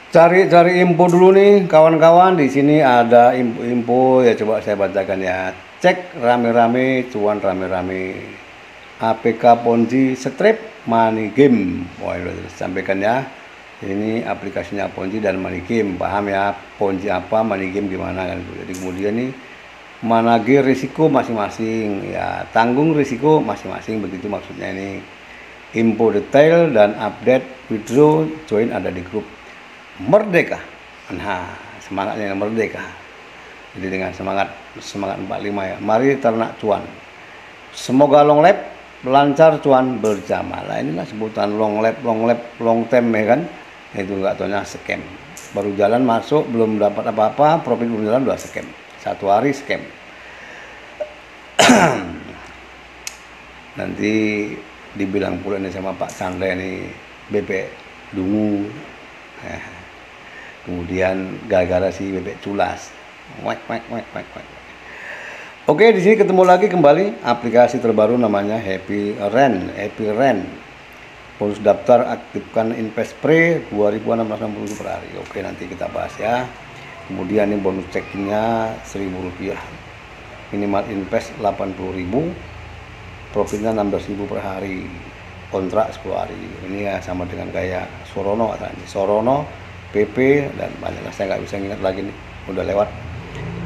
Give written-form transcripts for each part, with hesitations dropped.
Cari info dulu nih kawan-kawan. Di sini ada info ya, coba saya bacakan ya. Cek rame-rame, cuan rame-rame. APK Ponzi Strip Money Game. Wah, udah sampaikan ya. Ini aplikasinya Ponzi dan Money Game. Paham ya? Ponzi apa, Money Game gimana kan? Jadi kemudian nih manage risiko masing-masing ya, tanggung risiko masing-masing, begitu maksudnya ini. Info detail dan update withdraw join ada di grup Merdeka. Nah, semangatnya yang merdeka. Jadi dengan semangat 45 ya. Mari ternak cuan. Semoga long lab lancar cuan berjamaah. Nah, inilah sebutan long lab, long term ya kan. Itu enggak taunya scam. Baru jalan masuk belum dapat apa-apa, profit belum jalan udah scam. Satu hari scam. Nanti dibilang pula nih sama Pak Chandra ini bebek dungu. Kemudian gara-gara si bebek culas. Oke, di sini ketemu lagi kembali aplikasi terbaru namanya Happy Rent. Bonus daftar aktifkan Investpre 2.660 per hari. Oke, nanti kita bahas ya. Kemudian ini bonus check-innya Rp1.000. Minimal invest 80.000. Profitnya 16.000 per hari. Kontrak 10 hari. Ini ya sama dengan kayak Sorono katanya. Sorono, PP dan banyak, saya nggak bisa ingat lagi nih, udah lewat.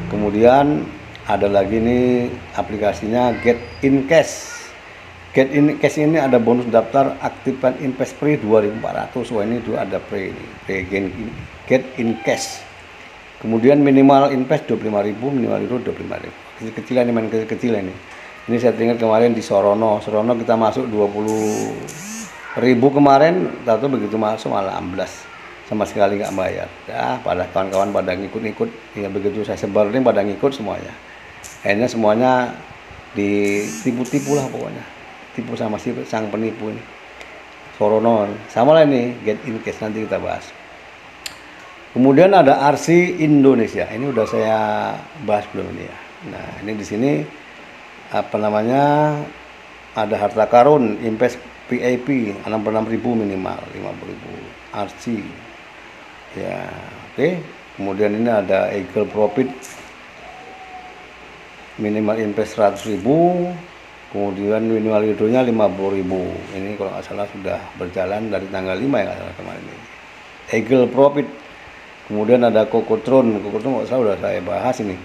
Kemudian ada lagi nih aplikasinya Get in Cash. Get in Cash ini ada bonus daftar aktifkan Investpre 2.400. Wah, ini tuh ada pre Get in Cash. Kemudian minimal invest 25.000, minimal itu 25.000. Kecil-kecilan ini, main kecil-kecilan ini. Ini saya ingat kemarin di Sorono kita masuk 20.000 kemarin, tahu begitu masuk malah amblas, sama sekali nggak bayar. Ya, pada kawan-kawan pada ngikut-ngikut, ya begitu saya sebar ini pada ngikut semuanya. Akhirnya semuanya ditipu-tipu lah pokoknya, tipu sama si sang penipu ini. Sorono, sama lah ini Get in Cash, nanti kita bahas. Kemudian ada RC Indonesia, ini udah saya bahas belum ini ya. Nah, ini di sini apa namanya, ada harta karun invest VIP 66.000 minimal 50.000 RC ya. Oke. Kemudian ini ada Eagle Profit minimal invest 100.000, kemudian minimal withdrawnya 50.000. Ini kalau nggak salah sudah berjalan dari tanggal 5 ya, nggak salah kemarin ini. Eagle Profit. Kemudian ada Kokotron nggak salah udah saya bahas ini.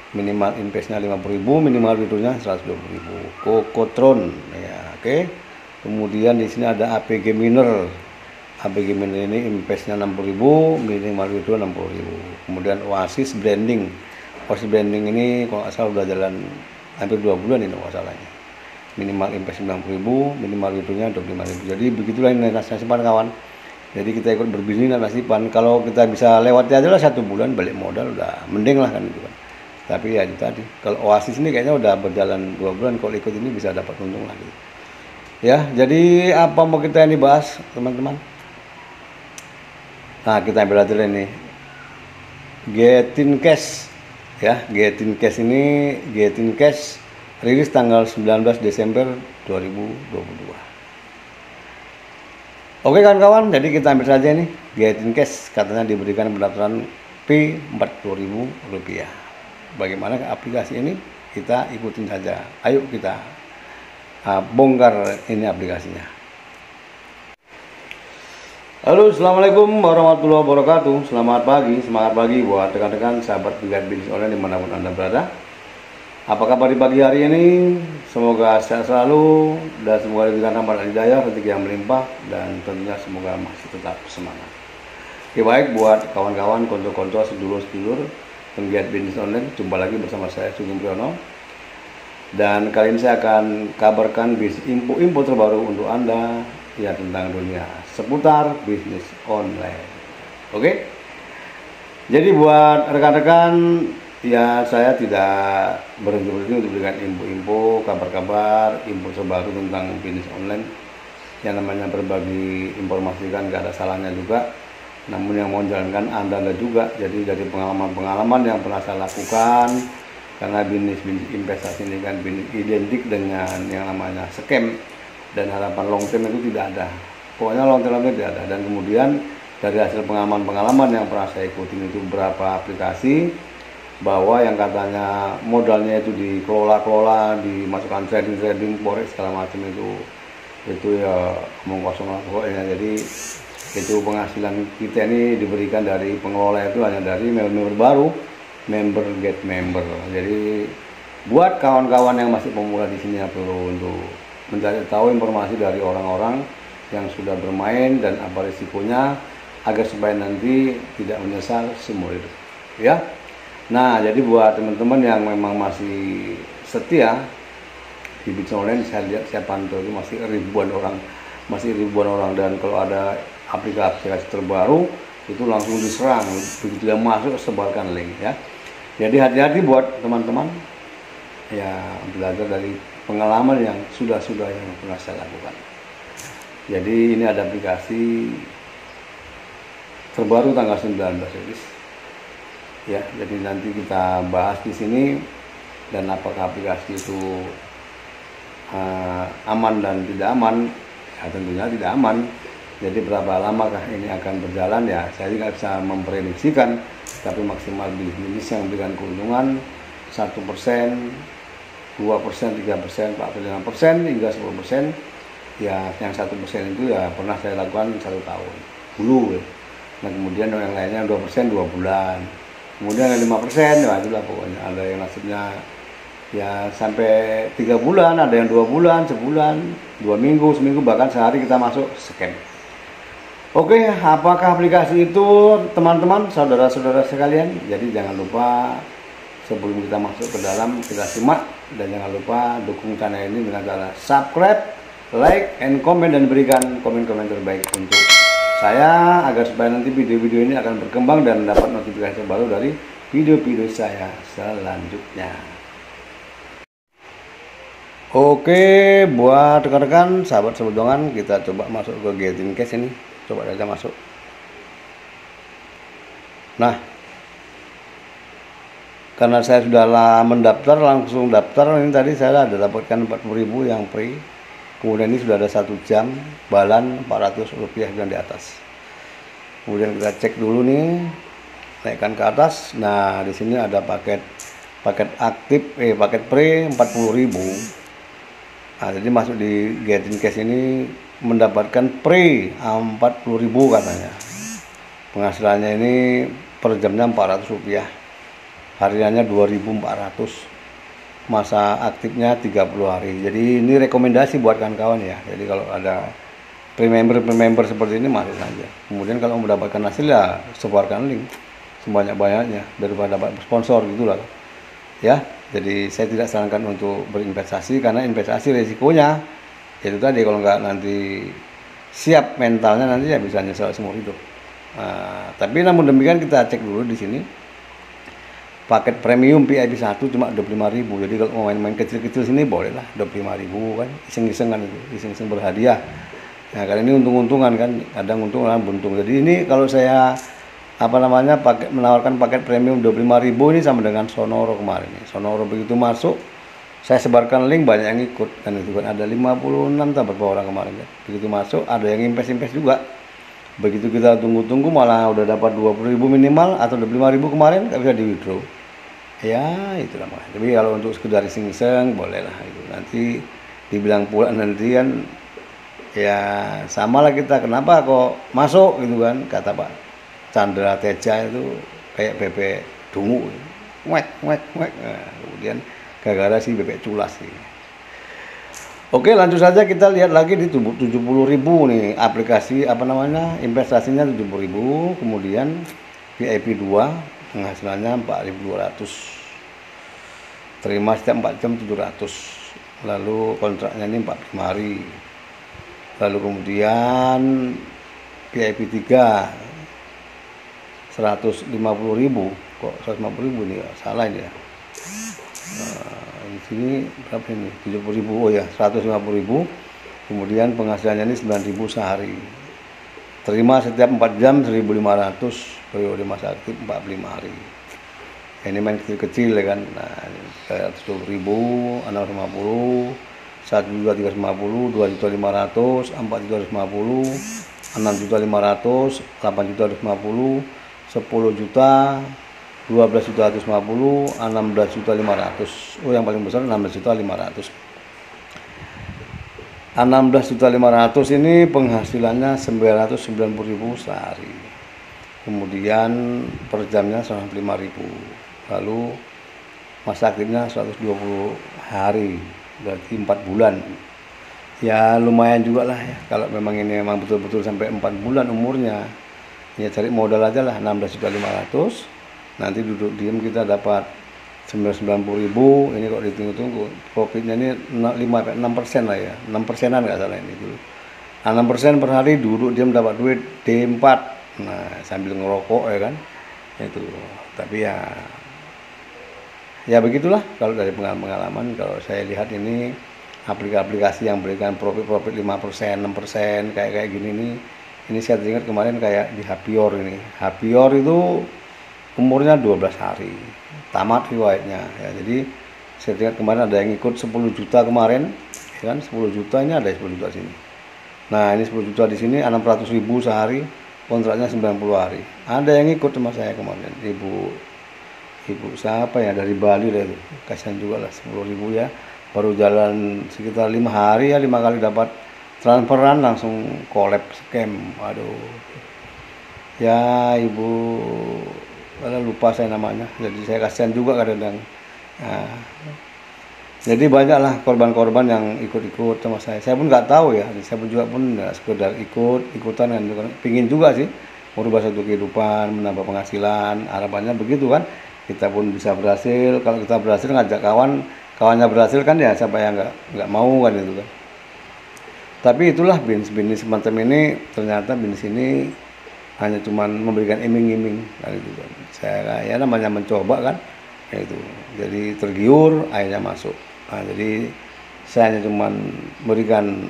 Minimal investnya 50.000, minimal withdrawnya 120.000. Kokotron ya, oke. Kemudian di sini ada APG Miner. APG Miner ini investnya 60.000, minimal withdraw 60.000. Kemudian Oasis Branding. Oasis Branding ini kalau nggak salah udah jalan hampir 2 bulan ini nggak salahnya. Minimal invest 90.000, minimal withdrawnya 25.000. Jadi begitulah ini nasiban kawan. Jadi kita ikut berbisnis nasiban. Kalau kita bisa lewati aja lah 1 bulan balik modal udah mending lah kan gitu kan. Tapi ya itu tadi, kalau Oasis ini kayaknya udah berjalan 2 bulan, kalau ikut ini bisa dapat untung lagi. Ya, jadi apa mau kita ini bahas teman-teman? Nah, kita ambil aja ini Get in Cash ya. Get in Cash ini, Get in Cash rilis tanggal 19 Desember 2022. Oke kawan-kawan, jadi kita ambil saja nih Get in Cash, katanya diberikan pendaftaran fee Rp40.000. Bagaimana aplikasi ini? Kita ikutin saja. Ayo kita bongkar ini aplikasinya. Halo, assalamualaikum warahmatullahi wabarakatuh. Selamat pagi, semangat pagi buat rekan-rekan sahabat Penggiat Bisnis Online dimanapun Anda berada. Apa kabar di pagi hari ini? Semoga sehat selalu dan semoga diberikan rahmat hidayah, rezeki yang melimpah, dan tentunya semoga masih tetap semangat. Oke, baik buat kawan-kawan, konco-konco, sedulur-sedulur Penggiat Bisnis Online, jumpa lagi bersama saya Sugeng Priyono. Dan kali ini saya akan kabarkan info terbaru untuk Anda ya tentang dunia seputar bisnis online. Oke. Jadi buat rekan-rekan ya, saya tidak berhenti untuk memberikan info-info, kabar-kabar, info terbaru tentang bisnis online. Yang namanya berbagi informasi kan gak ada salahnya juga. Namun yang mau menjalankan Anda juga. Jadi dari pengalaman-pengalaman yang pernah saya lakukan, karena bisnis investasi ini kan bisnis identik dengan yang namanya scam, dan harapan long term itu tidak ada. Pokoknya long term itu tidak ada. Dan kemudian dari hasil pengalaman-pengalaman yang pernah saya ikutin itu beberapa aplikasi, bahwa yang katanya modalnya itu dikelola-kelola, dimasukkan trading forex segala macam itu ya omong kosong lah pokoknya. Jadi itu penghasilan kita ini diberikan dari pengelola itu hanya dari member baru, member get member. Jadi buat kawan-kawan yang masih pemula di sini perlu untuk mencari tahu informasi dari orang-orang yang sudah bermain dan apa risikonya, agar supaya nanti tidak menyesal seumur hidup ya. Nah, jadi buat teman-teman yang memang masih setia di Bitcoin Online, saya lihat, saya pantau itu masih ribuan orang, dan kalau ada aplikasi terbaru itu langsung diserang, begitu dia masuk sebarkan link ya. Jadi hati-hati buat teman-teman ya, belajar dari pengalaman yang sudah yang pernah saya lakukan. Jadi ini ada aplikasi terbaru tanggal 19 ya, jadi nanti kita bahas di sini, dan apakah aplikasi itu aman dan tidak aman. Ya tentunya tidak aman. Jadi berapa lamakah ini akan berjalan ya, saya tidak bisa memprediksikan, tapi maksimal bisnis yang memberikan keuntungan 1%, 2%, 3%, 4%, 5% hingga 10%. Ya yang 1% itu ya pernah saya lakukan 1 tahun dulu ya. Nah kemudian yang lainnya 2% 2 bulan, kemudian ada 5%, ya itulah pokoknya. Ada yang nasibnya ya sampai 3 bulan, ada yang 2 bulan, sebulan, 2 minggu, seminggu, bahkan sehari kita masuk scam. Oke, apakah aplikasi itu teman-teman, saudara-saudara sekalian? Jadi jangan lupa sebelum kita masuk ke dalam, kita simak, dan jangan lupa dukung channel ini dengan cara subscribe, like, and comment, dan berikan komen-komen terbaik untuk saya, agar supaya nanti video-video ini akan berkembang dan dapat notifikasi baru dari video-video saya selanjutnya. Oke, buat rekan-rekan, sahabat sebudongan, kita coba masuk ke Getting Cash ini. Coba saja masuk. Nah, karena saya sudah mendaftar, langsung daftar, ini tadi saya ada dapatkan 40.000 yang free. Kemudian ini sudah ada 1 jam, balan Rp400 dan di atas. Kemudian kita cek dulu nih, naikkan ke atas. Nah, di sini ada paket aktif, paket pre 40.000. Nah, jadi masuk di Getting Cash ini mendapatkan pre 40.000 katanya. Penghasilannya ini per jamnya Rp400, hariannya 2.400. Masa aktifnya 30 hari. Jadi ini rekomendasi buat kawan-kawan ya. Jadi kalau ada pre-member seperti ini, masuk saja. Kemudian kalau mendapatkan hasil ya sebarkan link sebanyak-banyaknya daripada dapat sponsor gitulah ya. Jadi saya tidak sarankan untuk berinvestasi, karena investasi resikonya itu tadi, kalau nggak nanti siap mentalnya, nanti ya bisa nyesal seumur hidup. Nah, tapi namun demikian kita cek dulu di sini. Paket premium VIP 1 cuma 25.000. Jadi kalau mau main-main kecil-kecil sini bolehlah 25.000 kan, iseng-iseng kan, itu iseng-iseng berhadiah. Nah, kali ini untung-untungan kan, kadang untung kadang buntung. Jadi ini kalau saya menawarkan paket premium 25.000 ini sama dengan Sonoro kemarin. Sonoro begitu masuk, saya sebarkan link, banyak yang ikut, dan itu kan ada 56 tambah berapa orang kemarin ya. Begitu masuk ada yang invest juga. Begitu kita tunggu-tunggu malah udah dapat 20.000 minimal atau 25.000 kemarin, nggak bisa di withdraw. Ya itulah makanya. Tapi kalau untuk sekedar iseng-iseng bolehlah itu. Nanti dibilang pula nanti kan ya sama lah kita, kenapa kok masuk gitu kan, kata Pak Chandra Teja itu kayak bebek dungu, wek. Nah, kemudian gara-gara si bebek culas sih. Oke, lanjut saja, kita lihat lagi di 70.000 nih aplikasi investasinya 70.000. Kemudian VIP 2 penghasilannya 4.200, terima setiap 4 jam 700. Lalu kontraknya ini 45 hari. Lalu kemudian VIP 3 150.000. Kok 150.000 nih ya? Salah ini ya. Di sini berapa ini? 70.000. Oh ya, 150.000. Kemudian penghasilannya ini 9.000 sehari. Terima setiap 4 jam 1.500, periode masa aktif 45 hari. Ini main kecil-kecil ya kan. Nah, 120.000, 650, 1.350, 2.500, 4.250, 6.500.000, 8.250.000, 10 juta, 12.150.000, 16.500.000. Oh, yang paling besar 16.500.000. 16.500.000 ini penghasilannya 990.000 sehari. Kemudian per jamnya 105.000. Lalu masa aktifnya 120 hari, berarti 4 bulan. Ya lumayan juga lah ya, kalau memang ini memang betul-betul sampai 4 bulan umurnya. Ya cari modal aja lah 16.500.000. Nanti duduk diem kita dapat 990.000. Ini kok ditunggu-tunggu profitnya ini 5-6% lah ya, 6%an nggak salah ini dulu. 6% per hari duduk diem dapat duit D4. Nah sambil ngerokok ya kan itu. Tapi ya begitulah kalau dari pengalaman. Kalau saya lihat ini aplikasi yang berikan profit 5%, 6% kayak gini nih. Ini saya ingat kemarin kayak di Hapior ini. Hapior itu umurnya 12 hari. Tamat riwayatnya ya. Jadi saya ingat kemarin ada yang ikut 10 juta kemarin, ya kan 10 juta ini ada 10 juta sini. Nah, ini 10 juta di sini 600.000 sehari, kontraknya 90 hari. Ada yang ikut sama saya kemarin. Ibu siapa ya dari Bali deh, kasihan juga lah 10.000 ya. Baru jalan sekitar 5 hari ya, 5 kali dapat transferan langsung collab scam. Aduh. Ya ibu, lupa saya namanya. Jadi saya kasihan juga kadang-kadang. Nah, jadi banyaklah korban-korban yang ikut-ikut sama saya. Saya pun nggak tahu ya. Saya pun juga sekedar ikutan kan. Pingin juga sih merubah satu kehidupan, menambah penghasilan. Harapannya begitu kan. Kita pun bisa berhasil. Kalau kita berhasil ngajak kawannya berhasil kan ya siapa yang nggak mau kan itu kan. Tapi itulah bisnis semacam ini, ternyata bisnis ini hanya cuman memberikan iming-iming kan itu kan. Saya namanya mencoba kan. Itu. Jadi tergiur akhirnya masuk. Nah, jadi saya hanya cuman memberikan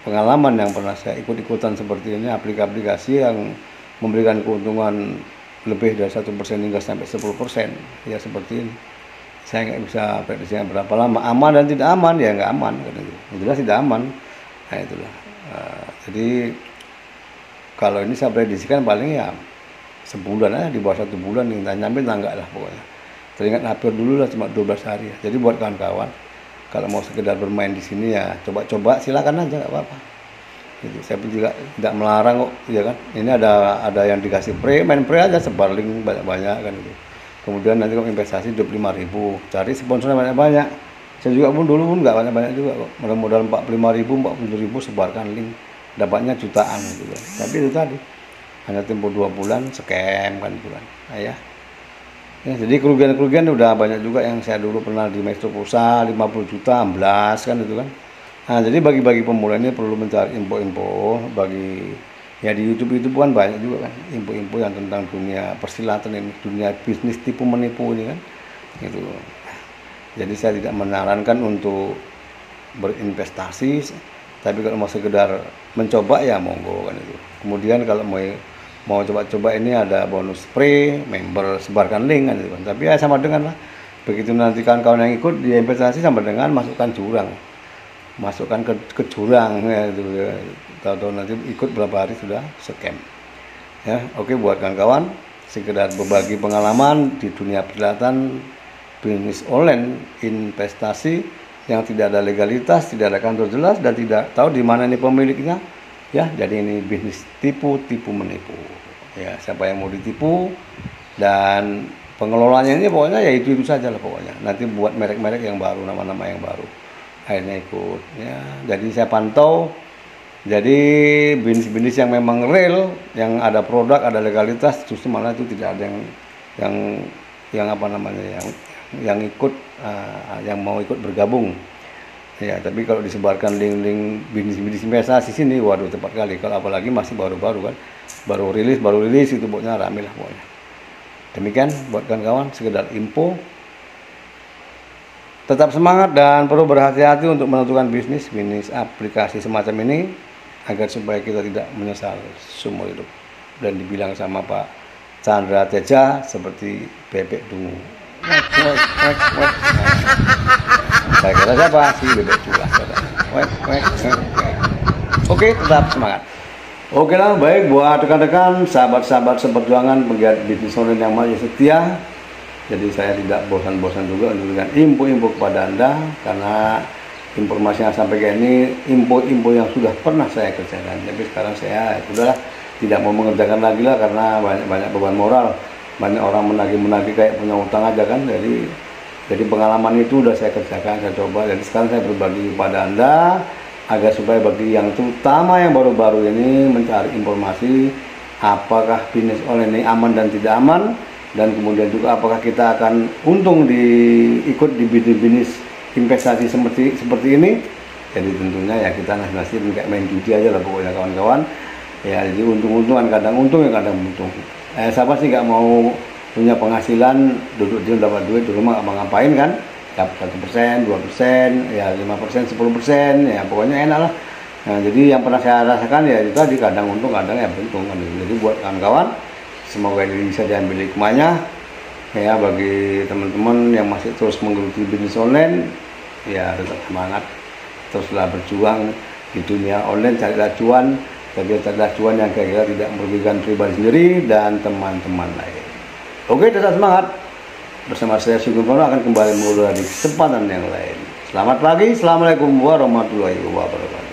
pengalaman yang pernah saya ikut-ikutan seperti ini, aplikasi yang memberikan keuntungan lebih dari 1% hingga sampai 10%. Ya seperti ini. Saya nggak bisa prediksinya berapa lama, aman dan tidak aman, ya nggak aman kan itu. Jelas tidak aman. Nah itulah. Jadi kalau ini saya prediksikan paling ya sebulan aja, di bawah 1 bulan nih, nyampe enggak lah pokoknya. Teringat hampir dulu lah cuma 12 hari ya. Jadi buat kawan-kawan kalau mau sekedar bermain di sini ya coba-coba silakan aja nggak apa-apa. Gitu. Saya pun juga tidak melarang kok, ya kan. Ini ada yang dikasih main pre aja, sebar link banyak-banyak kan itu. Kemudian nanti kalau investasi 25.000, cari sponsornya banyak-banyak. Saya juga pun dulu pun nggak banyak-banyak juga kok. Modal 45.000, 47.000 sebarkan link, dapatnya jutaan gitu kan. Tapi itu tadi hanya tempo 2 bulan scam kan itu kan. Nah, ya, jadi kerugian udah banyak juga yang saya dulu pernah di Metro Pulsa 50 juta, 11 kan itu kan. Nah, jadi bagi pemula ini perlu mencari info-info bagi ya di YouTube itu kan banyak juga kan info-info yang tentang dunia persilatan ini, dunia bisnis tipu menipu ini kan. Gitu. Jadi saya tidak menyarankan untuk berinvestasi, tapi kalau mau sekedar mencoba ya monggo kan itu. Kemudian kalau mau coba-coba ini ada bonus free, member sebarkan link kan itu kan. Tapi ya sama dengan lah. Begitu nanti kawan-kawan yang ikut di investasi sama dengan masukkan ke jurang ya itu ya. Tahu-tahu nanti ikut berapa hari sudah scam. Ya, oke buat kawan-kawan sekedar berbagi pengalaman di dunia persilatan, bisnis online, investasi yang tidak ada legalitas, tidak ada kantor jelas dan tidak tahu di mana ini pemiliknya. Ya, jadi ini bisnis tipu menipu. Ya, siapa yang mau ditipu dan pengelolanya ini pokoknya ya itu saja lah pokoknya. Nanti buat merek-merek yang baru, nama-nama yang baru. Akhirnya ikut ya. Jadi saya pantau. Jadi bisnis-bisnis yang memang real, yang ada produk, ada legalitas, justru malah itu tidak ada yang apa namanya yang ikut yang mau ikut bergabung. Ya, tapi kalau disebarkan link-link bisnis investasi sini, waduh tepat kali. Kalau apalagi masih baru-baru kan, baru rilis itu pokoknya rame lah pokoknya. Demikian buat kawan-kawan sekedar info. Tetap semangat dan perlu berhati-hati untuk menentukan bisnis aplikasi semacam ini agar supaya kita tidak menyesal seumur hidup. Dan dibilang sama Pak Chandra Teja seperti bebek dungu. Saya kira siapa sih bebek culas. Oke, tetap semangat. Oke lah, baik buat rekan-rekan, sahabat-sahabat seperjuangan pegiat bisnis online yang masih setia. Jadi saya tidak bosan-bosan juga untuk memberikan info-info kepada Anda, karena informasi yang sampai kayak ini info-info yang sudah pernah saya kerjakan. Tapi sekarang saya udahlah tidak mau mengerjakan lagi lah, karena banyak beban moral, banyak orang menagih-menagih kayak punya utang aja kan. Jadi pengalaman itu udah saya kerjakan, saya coba. Jadi sekarang saya berbagi kepada Anda agar supaya bagi yang terutama yang baru-baru ini mencari informasi apakah bisnis online ini aman dan tidak aman, dan kemudian juga apakah kita akan untung ikut di bisnis investasi seperti ini. Jadi tentunya ya kita nasib-nasib kayak main judi aja lah pokoknya kawan-kawan ya. Jadi untung-untungan, kadang untung ya kadang untung. Siapa sih nggak mau punya penghasilan, duduk di dapat duit di rumah nggak ngapain kan, dapat 1%, 2%, ya 5%, 10%, ya pokoknya enak lah. Nah, jadi yang pernah saya rasakan ya itu tadi, kadang untung kadang ya untung kan. Jadi buat kawan-kawan, semoga ini bisa diambil hikmahnya ya. Bagi teman-teman yang masih terus menggeluti bisnis online, ya tetap semangat, teruslah berjuang di dunia online, carilah cuan, tapi carilah cuan yang kira-kira tidak merugikan pribadi sendiri dan teman-teman lain. Oke, tetap semangat. Bersama saya Sugeng Purnomo akan kembali mengulas di kesempatan yang lain. Selamat pagi, assalamualaikum warahmatullahi wabarakatuh.